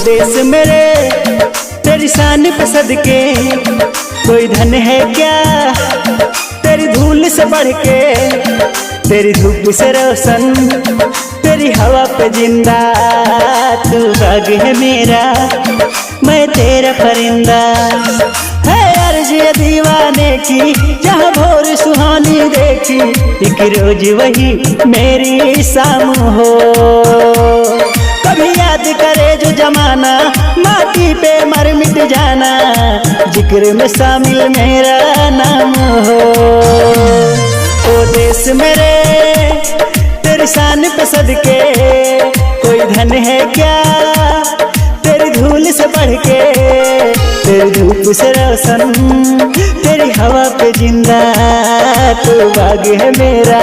देश मेरे तेरी शान पे सदके, कोई धन है क्या तेरी धूल से बढ़ के, तेरी धूप से रोशन तेरी हवा पे जिंदा, तू बाग है मेरा मैं तेरा परिंदा। है अर्ज़ दीवाने की जहाँ भोर सुहानी देखी, एक रोज वही मेरी शाम हो। कभी याद करे जो जमाना माटी पे मर मिट जाना, जिक्र में शामिल मेरा नाम हो। ओ देश मेरे तेरी शान पे सदके, कोई धन है क्या तेरी धूल से बढ़ के, तेरी धूप से रोशन तेरी हवा पे जिंदा, तू बाग है मेरा।